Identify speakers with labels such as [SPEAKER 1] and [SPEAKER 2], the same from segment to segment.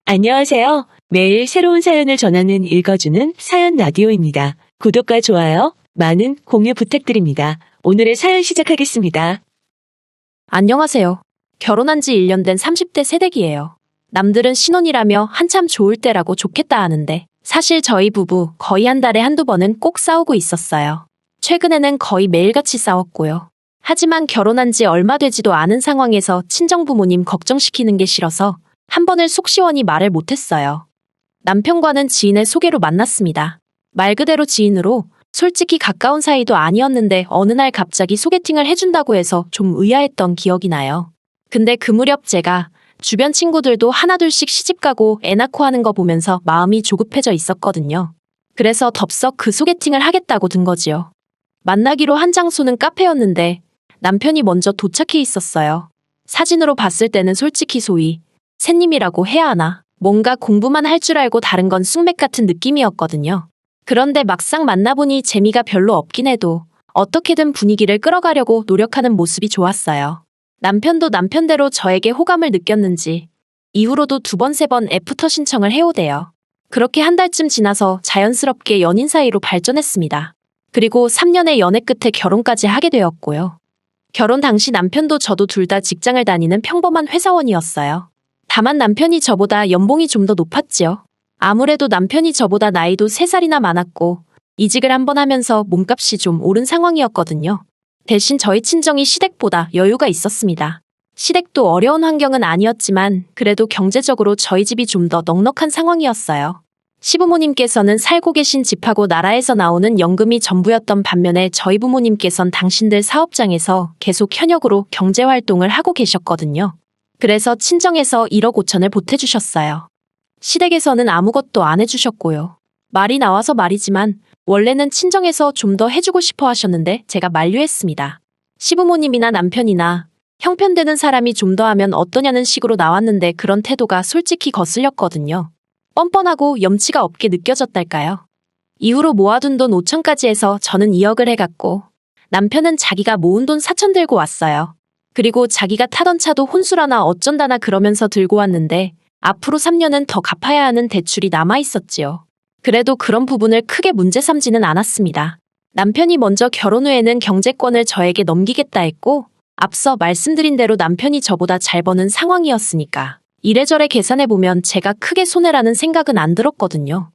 [SPEAKER 1] 안녕하세요. 매일 새로운 사연을 전하는 읽어주는 사연 라디오입니다. 구독과 좋아요, 많은 공유 부탁드립니다. 오늘의 사연 시작하겠습니다.
[SPEAKER 2] 안녕하세요. 결혼한 지 1년 된 30대 새댁이에요. 남들은 신혼이라며 한참 좋을 때라고 좋겠다 하는데 사실 저희 부부 거의 한 달에 한두 번은 꼭 싸우고 있었어요. 최근에는 거의 매일같이 싸웠고요. 하지만 결혼한 지 얼마 되지도 않은 상황에서 친정부모님 걱정시키는 게 싫어서 한 번을 속 시원히 말을 못했어요. 남편과는 지인의 소개로 만났습니다. 말 그대로 지인으로 솔직히 가까운 사이도 아니었는데 어느 날 갑자기 소개팅을 해준다고 해서 좀 의아했던 기억이 나요. 근데 그 무렵 제가 주변 친구들도 하나둘씩 시집가고 애 낳고 하는 거 보면서 마음이 조급해져 있었거든요. 그래서 덥석 그 소개팅을 하겠다고 든 거지요. 만나기로 한 장소는 카페였는데 남편이 먼저 도착해 있었어요. 사진으로 봤을 때는 솔직히 소위 새님이라고 해야 하나? 뭔가 공부만 할 줄 알고 다른 건 쑥맥 같은 느낌이었거든요. 그런데 막상 만나보니 재미가 별로 없긴 해도 어떻게든 분위기를 끌어가려고 노력하는 모습이 좋았어요. 남편도 남편대로 저에게 호감을 느꼈는지 이후로도 2번, 3번 애프터 신청을 해오대요. 그렇게 한 달쯤 지나서 자연스럽게 연인 사이로 발전했습니다. 그리고 3년의 연애 끝에 결혼까지 하게 되었고요. 결혼 당시 남편도 저도 둘 다 직장을 다니는 평범한 회사원이었어요. 다만 남편이 저보다 연봉이 좀 더 높았지요. 아무래도 남편이 저보다 나이도 3살이나 많았고 이직을 한번 하면서 몸값이 좀 오른 상황이었거든요. 대신 저희 친정이 시댁보다 여유가 있었습니다. 시댁도 어려운 환경은 아니었지만 그래도 경제적으로 저희 집이 좀 더 넉넉한 상황이었어요. 시부모님께서는 살고 계신 집하고 나라에서 나오는 연금이 전부였던 반면에 저희 부모님께선 당신들 사업장에서 계속 현역으로 경제활동을 하고 계셨거든요. 그래서 친정에서 1억 5천을 보태주셨어요. 시댁에서는 아무것도 안 해주셨고요. 말이 나와서 말이지만 원래는 친정에서 좀 더 해주고 싶어 하셨는데 제가 만류했습니다. 시부모님이나 남편이나 형편되는 사람이 좀 더 하면 어떠냐는 식으로 나왔는데 그런 태도가 솔직히 거슬렸거든요. 뻔뻔하고 염치가 없게 느껴졌달까요? 이후로 모아둔 돈 5천까지 해서 저는 2억을 해갔고 남편은 자기가 모은 돈 4천 들고 왔어요. 그리고 자기가 타던 차도 혼수라나 어쩐다나 그러면서 들고 왔는데 앞으로 3년은 더 갚아야 하는 대출이 남아있었지요. 그래도 그런 부분을 크게 문제 삼지는 않았습니다. 남편이 먼저 결혼 후에는 경제권을 저에게 넘기겠다 했고 앞서 말씀드린 대로 남편이 저보다 잘 버는 상황이었으니까 이래저래 계산해보면 제가 크게 손해라는 생각은 안 들었거든요.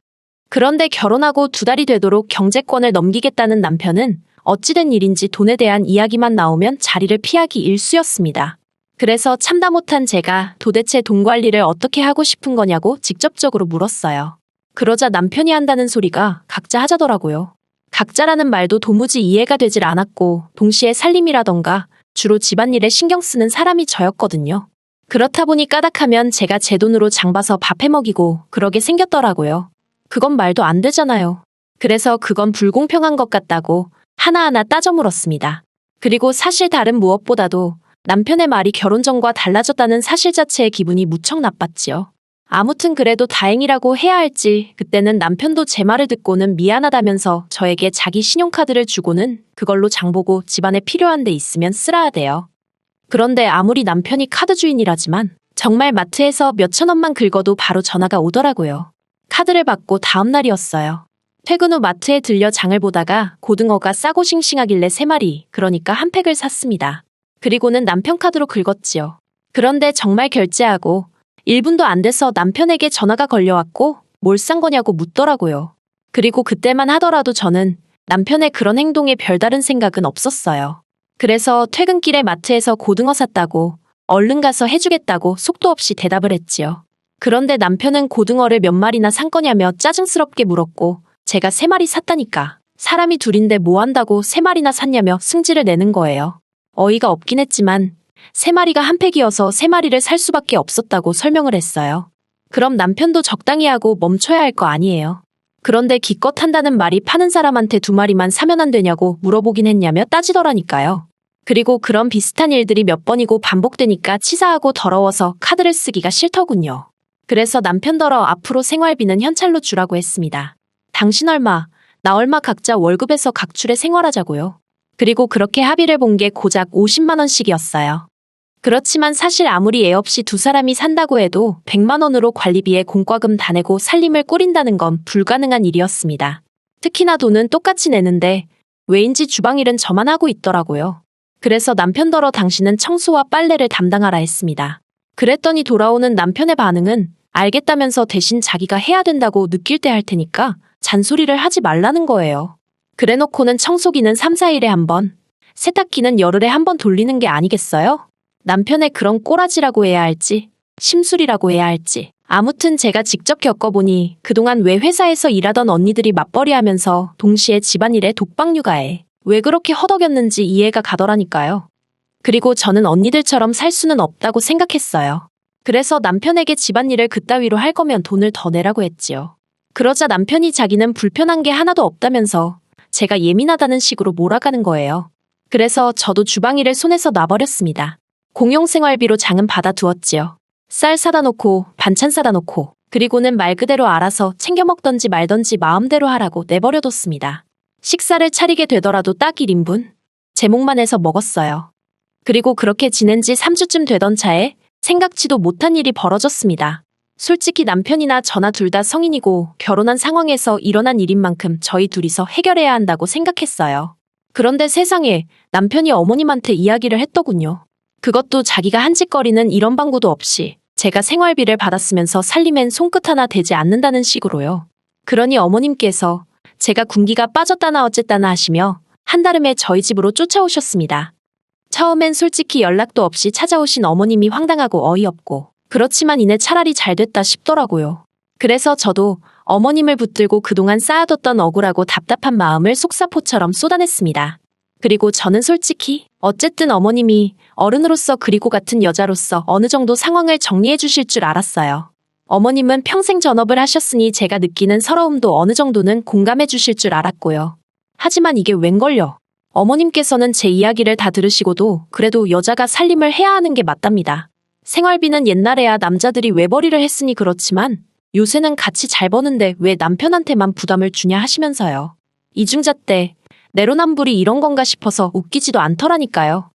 [SPEAKER 2] 그런데 결혼하고 2달이 되도록 경제권을 넘기겠다는 남편은 어찌된 일인지 돈에 대한 이야기만 나오면 자리를 피하기 일쑤였습니다. 그래서 참다 못한 제가 도대체 돈 관리를 어떻게 하고 싶은 거냐고 직접적으로 물었어요. 그러자 남편이 한다는 소리가 각자 하자더라고요. 각자라는 말도 도무지 이해가 되질 않았고 동시에 살림이라던가 주로 집안일에 신경 쓰는 사람이 저였거든요. 그렇다 보니 까닥하면 제가 제 돈으로 장 봐서 밥 해먹이고 그러게 생겼더라고요. 그건 말도 안 되잖아요. 그래서 그건 불공평한 것 같다고 하나하나 따져 물었습니다. 그리고 사실 다른 무엇보다도 남편의 말이 결혼 전과 달라졌다는 사실 자체에 기분이 무척 나빴지요. 아무튼 그래도 다행이라고 해야 할지 그때는 남편도 제 말을 듣고는 미안하다면서 저에게 자기 신용카드를 주고는 그걸로 장보고 집안에 필요한 데 있으면 쓰라 하대요. 그런데 아무리 남편이 카드 주인이라지만 정말 마트에서 몇천 원만 긁어도 바로 전화가 오더라고요. 카드를 받고 다음 날이었어요. 퇴근 후 마트에 들려 장을 보다가 고등어가 싸고 싱싱하길래 3마리, 그러니까 한 팩을 샀습니다. 그리고는 남편 카드로 긁었지요. 그런데 정말 결제하고 1분도 안 돼서 남편에게 전화가 걸려왔고 뭘 산 거냐고 묻더라고요. 그리고 그때만 하더라도 저는 남편의 그런 행동에 별다른 생각은 없었어요. 그래서 퇴근길에 마트에서 고등어 샀다고 얼른 가서 해주겠다고 속도 없이 대답을 했지요. 그런데 남편은 고등어를 몇 마리나 산 거냐며 짜증스럽게 물었고 제가 3마리 샀다니까. 사람이 둘인데 뭐 한다고 3마리나 샀냐며 승질을 내는 거예요. 어이가 없긴 했지만 3마리가 한 팩이어서 3마리를 살 수밖에 없었다고 설명을 했어요. 그럼 남편도 적당히 하고 멈춰야 할 거 아니에요. 그런데 기껏 한다는 말이 파는 사람한테 2마리만 사면 안 되냐고 물어보긴 했냐며 따지더라니까요. 그리고 그런 비슷한 일들이 몇 번이고 반복되니까 치사하고 더러워서 카드를 쓰기가 싫더군요. 그래서 남편더러 앞으로 생활비는 현찰로 주라고 했습니다. 당신 얼마, 나 얼마 각자 월급에서 각출해 생활하자고요. 그리고 그렇게 합의를 본 게 고작 50만 원씩이었어요. 그렇지만 사실 아무리 애 없이 두 사람이 산다고 해도 100만 원으로 관리비에 공과금 다 내고 살림을 꾸린다는 건 불가능한 일이었습니다. 특히나 돈은 똑같이 내는데 왜인지 주방일은 저만 하고 있더라고요. 그래서 남편더러 당신은 청소와 빨래를 담당하라 했습니다. 그랬더니 돌아오는 남편의 반응은 알겠다면서 대신 자기가 해야 된다고 느낄 때 할 테니까 잔소리를 하지 말라는 거예요. 그래놓고는 청소기는 3, 4일에 한 번, 세탁기는 열흘에 한 번 돌리는 게 아니겠어요? 남편의 그런 꼬라지라고 해야 할지, 심술이라고 해야 할지. 아무튼 제가 직접 겪어보니 그동안 왜 회사에서 일하던 언니들이 맞벌이 하면서 동시에 집안일에 독박 육아에 왜 그렇게 허덕였는지 이해가 가더라니까요. 그리고 저는 언니들처럼 살 수는 없다고 생각했어요. 그래서 남편에게 집안일을 그따위로 할 거면 돈을 더 내라고 했지요. 그러자 남편이 자기는 불편한 게 하나도 없다면서 제가 예민하다는 식으로 몰아가는 거예요. 그래서 저도 주방일을 손에서 놔버렸습니다. 공용생활비로 장은 받아두었지요. 쌀 사다 놓고 반찬 사다 놓고 그리고는 말 그대로 알아서 챙겨 먹던지 말던지 마음대로 하라고 내버려뒀습니다. 식사를 차리게 되더라도 딱 1인분? 제목만 해서 먹었어요. 그리고 그렇게 지낸 지 3주쯤 되던 차에 생각지도 못한 일이 벌어졌습니다. 솔직히 남편이나 저나 둘 다 성인이고 결혼한 상황에서 일어난 일인 만큼 저희 둘이서 해결해야 한다고 생각했어요. 그런데 세상에 남편이 어머님한테 이야기를 했더군요. 그것도 자기가 한 짓거리는 이런 방구도 없이 제가 생활비를 받았으면서 살림엔 손끝 하나 대지 않는다는 식으로요. 그러니 어머님께서 제가 군기가 빠졌다나 어쨌다나 하시며 한달음에 저희 집으로 쫓아오셨습니다. 처음엔 솔직히 연락도 없이 찾아오신 어머님이 황당하고 어이없고 그렇지만 이내 차라리 잘 됐다 싶더라고요. 그래서 저도 어머님을 붙들고 그동안 쌓아뒀던 억울하고 답답한 마음을 속사포처럼 쏟아냈습니다. 그리고 저는 솔직히 어쨌든 어머님이 어른으로서 그리고 같은 여자로서 어느 정도 상황을 정리해 주실 줄 알았어요. 어머님은 평생 전업을 하셨으니 제가 느끼는 서러움도 어느 정도는 공감해 주실 줄 알았고요. 하지만 이게 웬걸요. 어머님께서는 제 이야기를 다 들으시고도 그래도 여자가 살림을 해야 하는 게 맞답니다. 생활비는 옛날에야 남자들이 외벌이를 했으니 그렇지만 요새는 같이 잘 버는데 왜 남편한테만 부담을 주냐 하시면서요. 이중자 때 내로남불이 이런 건가 싶어서 웃기지도 않더라니까요.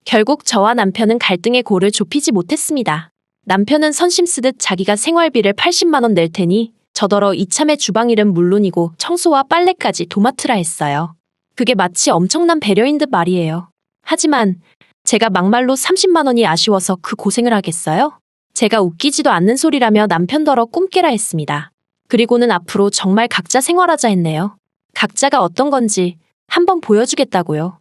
[SPEAKER 2] 결국 저와 남편은 갈등의 골을 좁히지 못했습니다. 남편은 선심 쓰듯 자기가 생활비를 80만 원 낼 테니 저더러 이참에 주방일은 물론이고 청소와 빨래까지 도맡으라 했어요. 그게 마치 엄청난 배려인 듯 말이에요. 하지만 제가 막말로 30만 원이 아쉬워서 그 고생을 하겠어요? 제가 웃기지도 않는 소리라며 남편더러 꿈깨라 했습니다. 그리고는 앞으로 정말 각자 생활하자 했네요. 각자가 어떤 건지 한번 보여주겠다고요.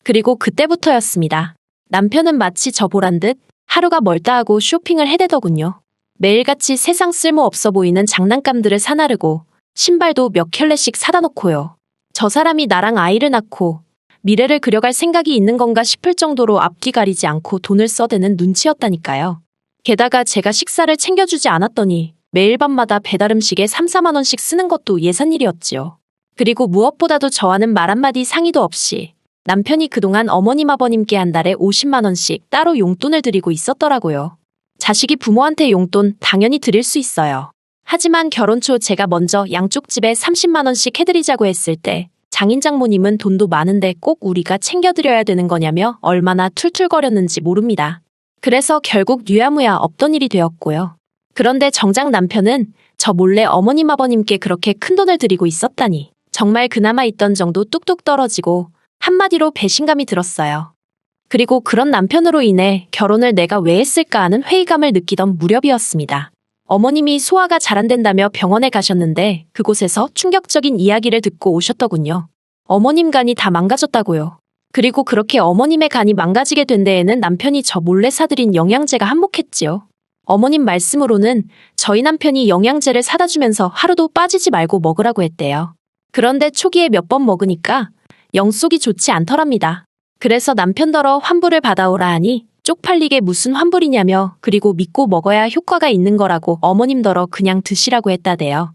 [SPEAKER 2] 그리고 그때부터였습니다. 남편은 마치 저 보란 듯 하루가 멀다 하고 쇼핑을 해대더군요. 매일같이 세상 쓸모없어 보이는 장난감들을 사나르고 신발도 몇 켤레씩 사다 놓고요. 저 사람이 나랑 아이를 낳고 미래를 그려갈 생각이 있는 건가 싶을 정도로 앞뒤 가리지 않고 돈을 써대는 눈치였다니까요. 게다가 제가 식사를 챙겨주지 않았더니 매일 밤마다 배달음식에 3, 4만 원씩 쓰는 것도 예산일이었지요. 그리고 무엇보다도 저와는 말 한마디 상의도 없이 남편이 그동안 어머님 아버님께 한 달에 50만 원씩 따로 용돈을 드리고 있었더라고요. 자식이 부모한테 용돈 당연히 드릴 수 있어요. 하지만 결혼 초 제가 먼저 양쪽 집에 30만 원씩 해드리자고 했을 때 장인 장모님은 돈도 많은데 꼭 우리가 챙겨드려야 되는 거냐며 얼마나 툴툴거렸는지 모릅니다. 그래서 결국 유야무야 없던 일이 되었고요. 그런데 정작 남편은 저 몰래 어머님 아버님께 그렇게 큰돈을 드리고 있었다니 정말 그나마 있던 정도 뚝뚝 떨어지고 한마디로 배신감이 들었어요. 그리고 그런 남편으로 인해 결혼을 내가 왜 했을까 하는 회의감을 느끼던 무렵이었습니다. 어머님이 소화가 잘 안 된다며 병원에 가셨는데 그곳에서 충격적인 이야기를 듣고 오셨더군요. 어머님 간이 다 망가졌다고요. 그리고 그렇게 어머님의 간이 망가지게 된 데에는 남편이 저 몰래 사들인 영양제가 한몫했지요. 어머님 말씀으로는 저희 남편이 영양제를 사다 주면서 하루도 빠지지 말고 먹으라고 했대요. 그런데 초기에 몇 번 먹으니까 영속이 좋지 않더랍니다. 그래서 남편더러 환불을 받아오라 하니 쪽팔리게 무슨 환불이냐며 그리고 믿고 먹어야 효과가 있는 거라고 어머님더러 그냥 드시라고 했다대요.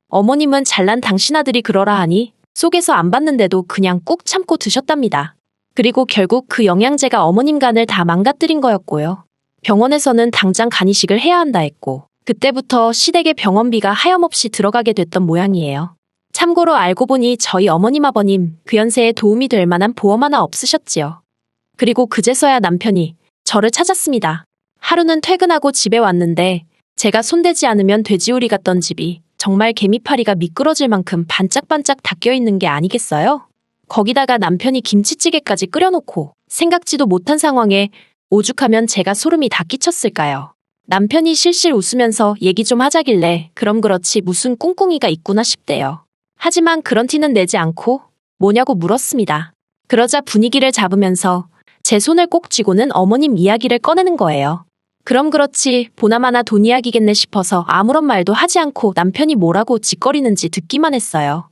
[SPEAKER 2] 어머님은 잘난 당신 아들이 그러라 하니 속에서 안 받는데도 그냥 꾹 참고 드셨답니다. 그리고 결국 그 영양제가 어머님 간을 다 망가뜨린 거였고요. 병원에서는 당장 간이식을 해야 한다 했고 그때부터 시댁의 병원비가 하염없이 들어가게 됐던 모양이에요. 참고로 알고 보니 저희 어머님 아버님 그 연세에 도움이 될 만한 보험 하나 없으셨지요. 그리고 그제서야 남편이 저를 찾았습니다. 하루는 퇴근하고 집에 왔는데 제가 손대지 않으면 돼지우리 같던 집이 정말 개미파리가 미끄러질 만큼 반짝반짝 닦여 있는 게 아니겠어요? 거기다가 남편이 김치찌개까지 끓여놓고 생각지도 못한 상황에 오죽하면 제가 소름이 다 끼쳤을까요? 남편이 실실 웃으면서 얘기 좀 하자길래 그럼 그렇지 무슨 꿍꿍이가 있구나 싶대요. 하지만 그런 티는 내지 않고 뭐냐고 물었습니다. 그러자 분위기를 잡으면서 제 손을 꼭 쥐고는 어머님 이야기를 꺼내는 거예요. 그럼 그렇지 보나마나 돈 이야기겠네 싶어서 아무런 말도 하지 않고 남편이 뭐라고 짓거리는지 듣기만 했어요.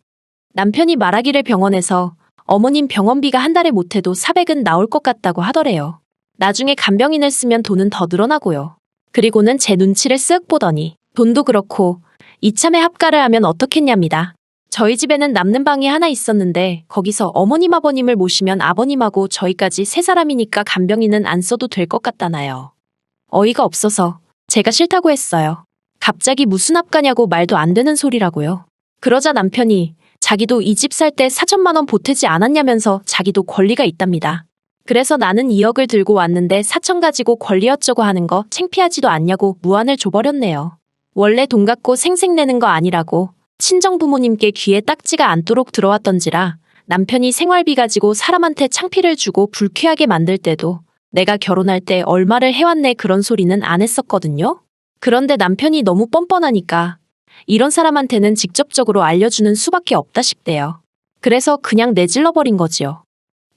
[SPEAKER 2] 남편이 말하기를 병원에서 어머님 병원비가 한 달에 못해도 400은 나올 것 같다고 하더래요. 나중에 간병인을 쓰면 돈은 더 늘어나고요. 그리고는 제 눈치를 쓱 보더니 돈도 그렇고 이참에 합가를 하면 어떻겠냐입니다. 저희 집에는 남는 방이 하나 있었는데 거기서 어머님 아버님을 모시면 아버님하고 저희까지 세 사람이니까 간병인은 안 써도 될 것 같다나요. 어이가 없어서 제가 싫다고 했어요. 갑자기 무슨 합가냐고 말도 안 되는 소리라고요. 그러자 남편이 자기도 이 집 살 때 4천만 원 보태지 않았냐면서 자기도 권리가 있답니다. 그래서 나는 2억을 들고 왔는데 4천 가지고 권리 어쩌고 하는 거 창피하지도 않냐고 무안을 줘버렸네요. 원래 돈 갖고 생색내는 거 아니라고 친정부모님께 귀에 딱지가 않도록 들어왔던지라 남편이 생활비 가지고 사람한테 창피를 주고 불쾌하게 만들 때도 내가 결혼할 때 얼마를 해왔네 그런 소리는 안 했었거든요. 그런데 남편이 너무 뻔뻔하니까 이런 사람한테는 직접적으로 알려주는 수밖에 없다 싶대요. 그래서 그냥 내질러버린 거지요.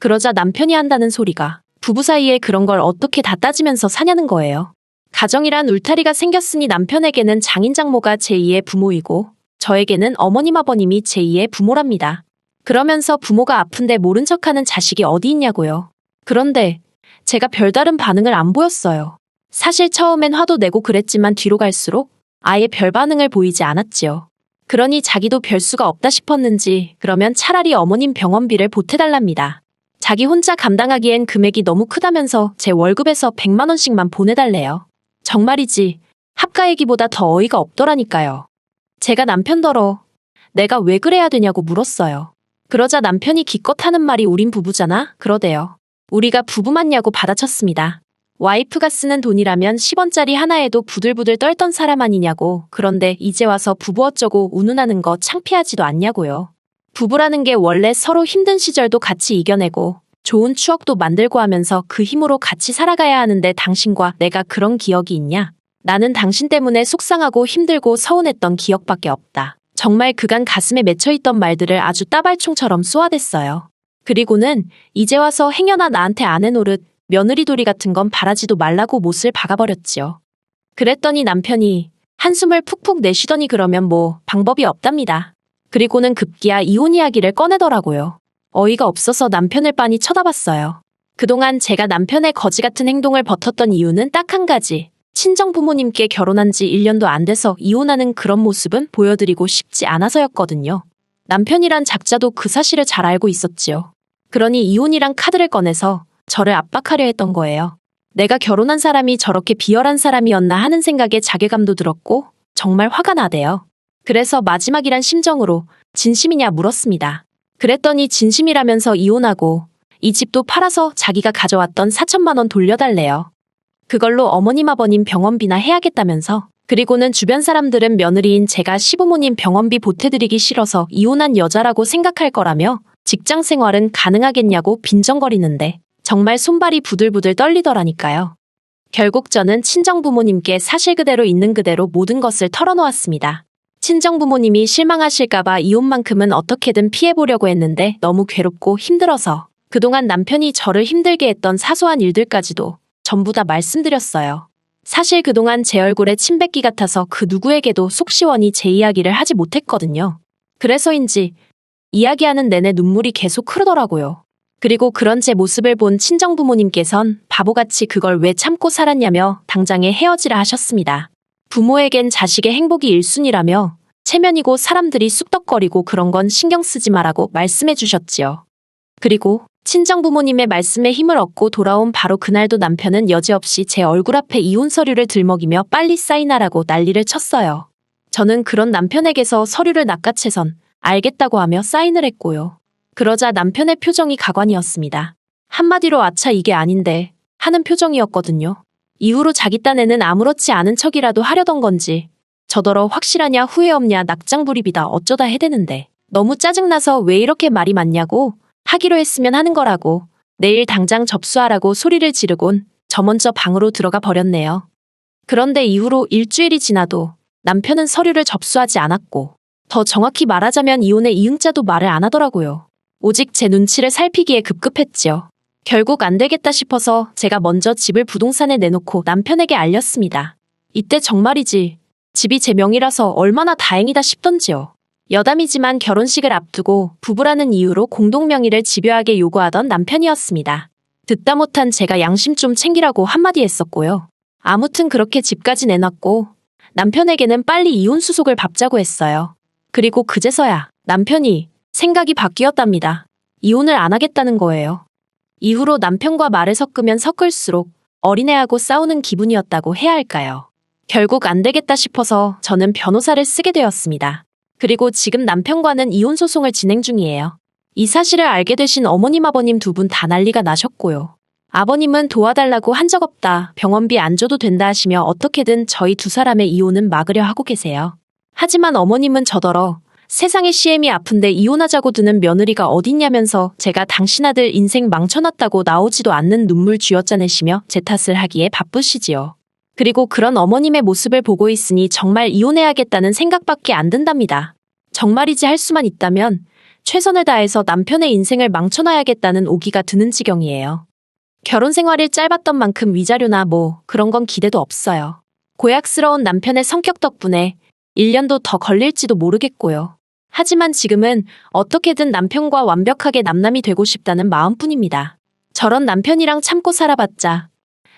[SPEAKER 2] 그러자 남편이 한다는 소리가 부부 사이에 그런 걸 어떻게 다 따지면서 사냐는 거예요. 가정이란 울타리가 생겼으니 남편에게는 장인 장모가 제2의 부모이고 저에게는 어머님 아버님이 제2의 부모랍니다. 그러면서 부모가 아픈데 모른 척하는 자식이 어디 있냐고요. 그런데 제가 별다른 반응을 안 보였어요. 사실 처음엔 화도 내고 그랬지만 뒤로 갈수록 아예 별 반응을 보이지 않았지요. 그러니 자기도 별 수가 없다 싶었는지 그러면 차라리 어머님 병원비를 보태달랍니다. 자기 혼자 감당하기엔 금액이 너무 크다면서 제 월급에서 100만 원씩만 보내달래요. 정말이지 합가 얘기보다 더 어이가 없더라니까요. 제가 남편더러 내가 왜 그래야 되냐고 물었어요. 그러자 남편이 기껏 하는 말이 우린 부부잖아 그러대요. 우리가 부부 맞냐고 받아쳤습니다. 와이프가 쓰는 돈이라면 10원짜리 하나에도 부들부들 떨던 사람 아니냐고. 그런데 이제 와서 부부 어쩌고 운운하는 거 창피하지도 않냐고요. 부부라는 게 원래 서로 힘든 시절도 같이 이겨내고 좋은 추억도 만들고 하면서 그 힘으로 같이 살아가야 하는데 당신과 내가 그런 기억이 있냐? 나는 당신 때문에 속상하고 힘들고 서운했던 기억밖에 없다. 정말 그간 가슴에 맺혀있던 말들을 아주 따발총처럼 쏘아댔어요. 그리고는 이제 와서 행여나 나한테 안 해노릇 며느리돌이 같은 건 바라지도 말라고 못을 박아버렸지요. 그랬더니 남편이 한숨을 푹푹 내쉬더니 그러면 뭐 방법이 없답니다. 그리고는 급기야 이혼 이야기를 꺼내더라고요. 어이가 없어서 남편을 빤히 쳐다봤어요. 그동안 제가 남편의 거지 같은 행동을 버텼던 이유는 딱 한 가지. 친정부모님께 결혼한 지 1년도 안 돼서 이혼하는 그런 모습은 보여드리고 싶지 않아서였거든요. 남편이란 작자도 그 사실을 잘 알고 있었지요. 그러니 이혼이란 카드를 꺼내서 저를 압박하려 했던 거예요. 내가 결혼한 사람이 저렇게 비열한 사람이었나 하는 생각에 자괴감도 들었고 정말 화가 나대요. 그래서 마지막이란 심정으로 진심이냐 물었습니다. 그랬더니 진심이라면서 이혼하고 이 집도 팔아서 자기가 가져왔던 4천만 원 돌려달래요. 그걸로 어머님 아버님 병원비나 해야겠다면서. 그리고는 주변 사람들은 며느리인 제가 시부모님 병원비 보태드리기 싫어서 이혼한 여자라고 생각할 거라며 직장 생활은 가능하겠냐고 빈정거리는데 정말 손발이 부들부들 떨리더라니까요. 결국 저는 친정부모님께 사실 그대로 있는 그대로 모든 것을 털어놓았습니다. 친정부모님이 실망하실까봐 이혼만큼은 어떻게든 피해보려고 했는데 너무 괴롭고 힘들어서 그동안 남편이 저를 힘들게 했던 사소한 일들까지도 전부 다 말씀드렸어요. 사실 그동안 제 얼굴에 침 뱉기 같아서 그 누구에게도 속 시원히 제 이야기를 하지 못했거든요. 그래서인지 이야기하는 내내 눈물이 계속 흐르더라고요. 그리고 그런 제 모습을 본 친정부모님께선 바보같이 그걸 왜 참고 살았냐며 당장에 헤어지라 하셨습니다. 부모에겐 자식의 행복이 1순위라며 체면이고 사람들이 쑥덕거리고 그런 건 신경 쓰지 마라고 말씀해 주셨지요. 그리고 친정부모님의 말씀에 힘을 얻고 돌아온 바로 그날도 남편은 여지없이 제 얼굴 앞에 이혼 서류를 들먹이며 빨리 사인하라고 난리를 쳤어요. 저는 그런 남편에게서 서류를 낚아채선 알겠다고 하며 사인을 했고요. 그러자 남편의 표정이 가관이었습니다. 한마디로 아차 이게 아닌데 하는 표정이었거든요. 이후로 자기 딴에는 아무렇지 않은 척이라도 하려던 건지 저더러 확실하냐 후회 없냐 낙장불입이다 어쩌다 해대는데 너무 짜증나서 왜 이렇게 말이 많냐고 하기로 했으면 하는 거라고 내일 당장 접수하라고 소리를 지르곤 저 먼저 방으로 들어가 버렸네요. 그런데 이후로 일주일이 지나도 남편은 서류를 접수하지 않았고 더 정확히 말하자면 이혼의 이응자도 말을 안 하더라고요. 오직 제 눈치를 살피기에 급급했지요. 결국 안 되겠다 싶어서 제가 먼저 집을 부동산에 내놓고 남편에게 알렸습니다. 이때 정말이지 집이 제 명의라서 얼마나 다행이다 싶던지요. 여담이지만 결혼식을 앞두고 부부라는 이유로 공동명의를 집요하게 요구하던 남편이었습니다. 듣다 못한 제가 양심 좀 챙기라고 한마디 했었고요. 아무튼 그렇게 집까지 내놨고 남편에게는 빨리 이혼 수속을 밟자고 했어요. 그리고 그제서야 남편이 생각이 바뀌었답니다. 이혼을 안 하겠다는 거예요. 이후로 남편과 말을 섞으면 섞을수록 어린애하고 싸우는 기분이었다고 해야 할까요? 결국 안 되겠다 싶어서 저는 변호사를 쓰게 되었습니다. 그리고 지금 남편과는 이혼 소송을 진행 중이에요. 이 사실을 알게 되신 어머님 아버님 두 분 다 난리가 나셨고요. 아버님은 도와달라고 한 적 없다, 병원비 안 줘도 된다 하시며 어떻게든 저희 두 사람의 이혼은 막으려 하고 계세요. 하지만 어머님은 저더러 세상에 시엠이 아픈데 이혼하자고 드는 며느리가 어딨냐면서 제가 당신 아들 인생 망쳐놨다고 나오지도 않는 눈물 쥐어짜내시며 제 탓을 하기에 바쁘시지요. 그리고 그런 어머님의 모습을 보고 있으니 정말 이혼해야겠다는 생각밖에 안 든답니다. 정말이지 할 수만 있다면 최선을 다해서 남편의 인생을 망쳐놔야겠다는 오기가 드는 지경이에요. 결혼 생활이 짧았던 만큼 위자료나 뭐 그런 건 기대도 없어요. 고약스러운 남편의 성격 덕분에 1년도 더 걸릴지도 모르겠고요. 하지만 지금은 어떻게든 남편과 완벽하게 남남이 되고 싶다는 마음뿐입니다. 저런 남편이랑 참고 살아봤자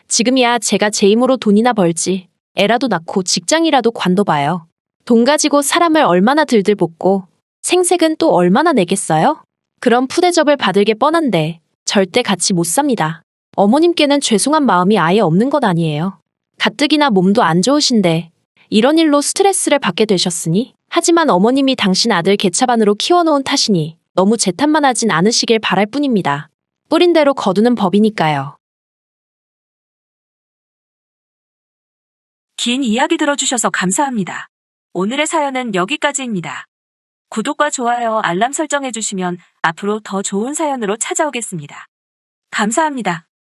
[SPEAKER 2] 지금이야 제가 제 힘으로 돈이나 벌지 애라도 낳고 직장이라도 관둬봐요. 돈 가지고 사람을 얼마나 들들 볶고 생색은 또 얼마나 내겠어요? 그런 푸대접을 받을 게 뻔한데 절대 같이 못 삽니다. 어머님께는 죄송한 마음이 아예 없는 것 아니에요. 가뜩이나 몸도 안 좋으신데 이런 일로 스트레스를 받게 되셨으니 하지만 어머님이 당신 아들 개차반으로 키워놓은 탓이니 너무 제 탓만 하진 않으시길 바랄 뿐입니다. 뿌린 대로 거두는 법이니까요.
[SPEAKER 1] 긴 이야기 들어주셔서 감사합니다. 오늘의 사연은 여기까지입니다. 구독과 좋아요, 알람 설정해주시면 앞으로 더 좋은 사연으로 찾아오겠습니다. 감사합니다.